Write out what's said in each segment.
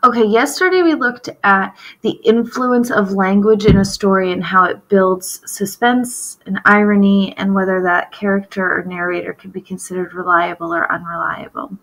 Okay, yesterday we looked at the influence of language in a story and how it builds suspense and irony, and whether that character or narrator can be considered reliable or unreliable.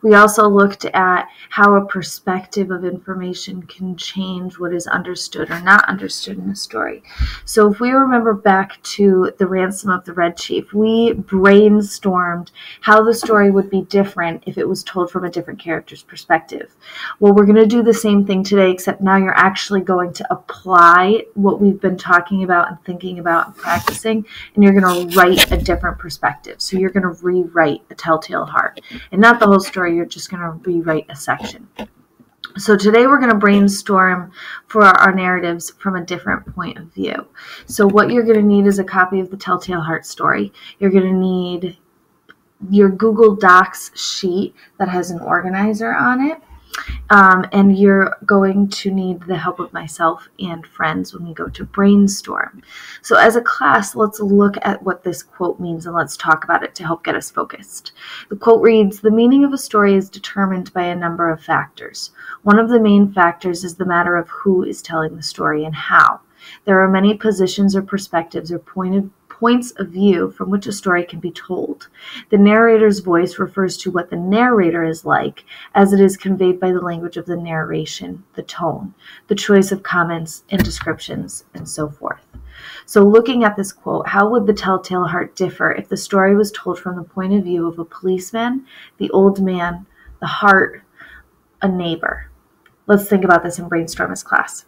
We also looked at how a perspective of information can change what is understood or not understood in a story. So if we remember back to The Ransom of the Red Chief, we brainstormed how the story would be different if it was told from a different character's perspective. Well, we're going to do the same thing today, except now you're actually going to apply what we've been talking about and thinking about and practicing, and you're going to write a different perspective. So you're going to rewrite A Telltale Heart. And not the whole story, you're just going to rewrite a section. So today we're going to brainstorm for our narratives from a different point of view. So what you're going to need is a copy of the Telltale Heart story. You're going to need your Google Docs sheet that has an organizer on it. And you're going to need the help of myself and friends when we go to brainstorm. So as a class, let's look at what this quote means and let's talk about it to help get us focused. The quote reads, "The meaning of a story is determined by a number of factors. One of the main factors is the matter of who is telling the story and how. There are many positions or perspectives or points of view from which a story can be told. The narrator's voice refers to what the narrator is like, as it is conveyed by the language of the narration, the tone, the choice of comments and descriptions, and so forth." So looking at this quote, how would the Telltale Heart differ if the story was told from the point of view of a policeman, the old man, the heart, a neighbor? Let's think about this and brainstorm as class.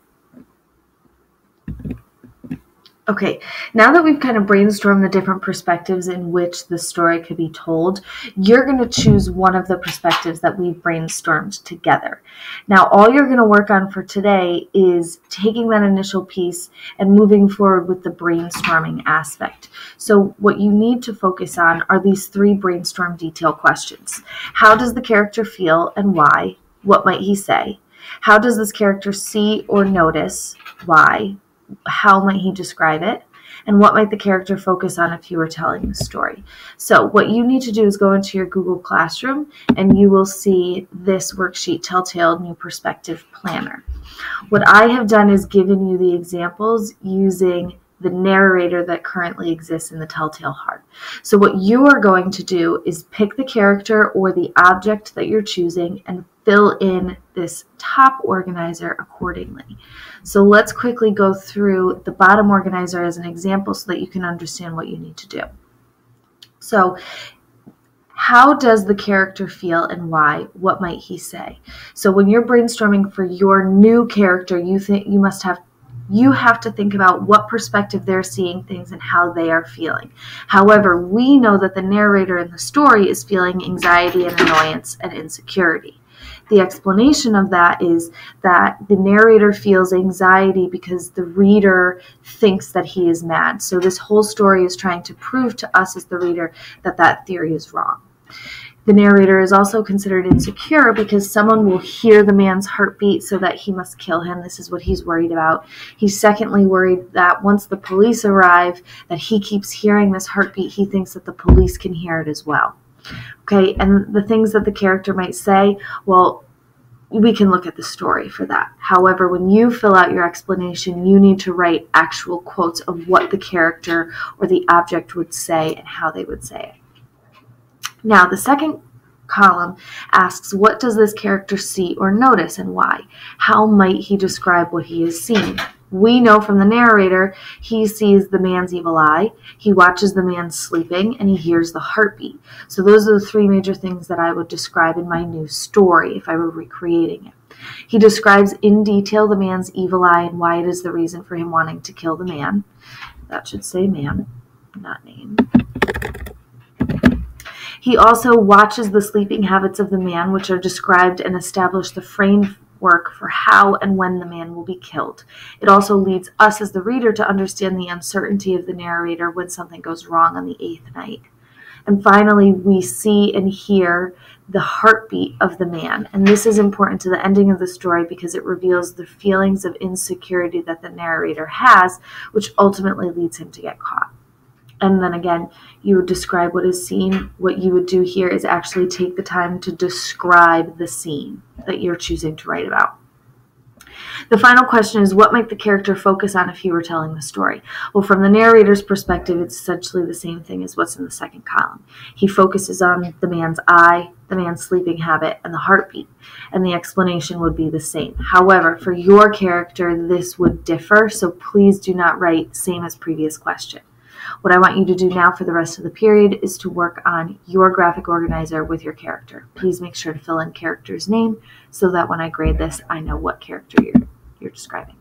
Okay, now that we've kind of brainstormed the different perspectives in which the story could be told, you're going to choose one of the perspectives that we've brainstormed together. Now, all you're going to work on for today is taking that initial piece and moving forward with the brainstorming aspect. So what you need to focus on are these 3 brainstorm detail questions. How does the character feel and why? What might he say? How does this character see or notice? Why? How might he describe it? And what might the character focus on if you were telling the story? So what you need to do is go into your Google Classroom and you will see this worksheet, Telltale New Perspective Planner. What I have done is given you the examples using the narrator that currently exists in the Telltale Heart. So what you are going to do is pick the character or the object that you're choosing and fill in this top organizer accordingly. So let's quickly go through the bottom organizer as an example so that you can understand what you need to do. So how does the character feel and why? What might he say? So when you're brainstorming for your new character, you have to think about what perspective they're seeing things and how they are feeling. However, we know that the narrator in the story is feeling anxiety and annoyance and insecurity. The explanation of that is that the narrator feels anxiety because the reader thinks that he is mad. So this whole story is trying to prove to us as the reader that that theory is wrong. The narrator is also considered insecure because someone will hear the man's heartbeat so that he must kill him. This is what he's worried about. He's secondly worried that once the police arrive, that he keeps hearing this heartbeat. He thinks that the police can hear it as well. Okay, and the things that the character might say, well, we can look at the story for that. However, when you fill out your explanation, you need to write actual quotes of what the character or the object would say and how they would say it. Now, the second column asks, what does this character see or notice and why? How might he describe what he has seen? We know from the narrator, he sees the man's evil eye, he watches the man sleeping, and he hears the heartbeat. So those are the 3 major things that I would describe in my new story if I were recreating it. He describes in detail the man's evil eye and why it is the reason for him wanting to kill the man. That should say man, not name. He also watches the sleeping habits of the man, which are described and establish the framework for how and when the man will be killed. It also leads us as the reader to understand the uncertainty of the narrator when something goes wrong on the 8th night. And finally, we see and hear the heartbeat of the man. And this is important to the ending of the story because it reveals the feelings of insecurity that the narrator has, which ultimately leads him to get caught. And then again, you would describe what is seen. What you would do here is actually take the time to describe the scene that you're choosing to write about. The final question is, what might the character focus on if he were telling the story? Well, from the narrator's perspective, it's essentially the same thing as what's in the second column. He focuses on the man's eye, the man's sleeping habit, and the heartbeat, and the explanation would be the same. However, for your character, this would differ, so please do not write same as previous question. What I want you to do now for the rest of the period is to work on your graphic organizer with your character. Please make sure to fill in character's name so that when I grade this, I know what character you're describing.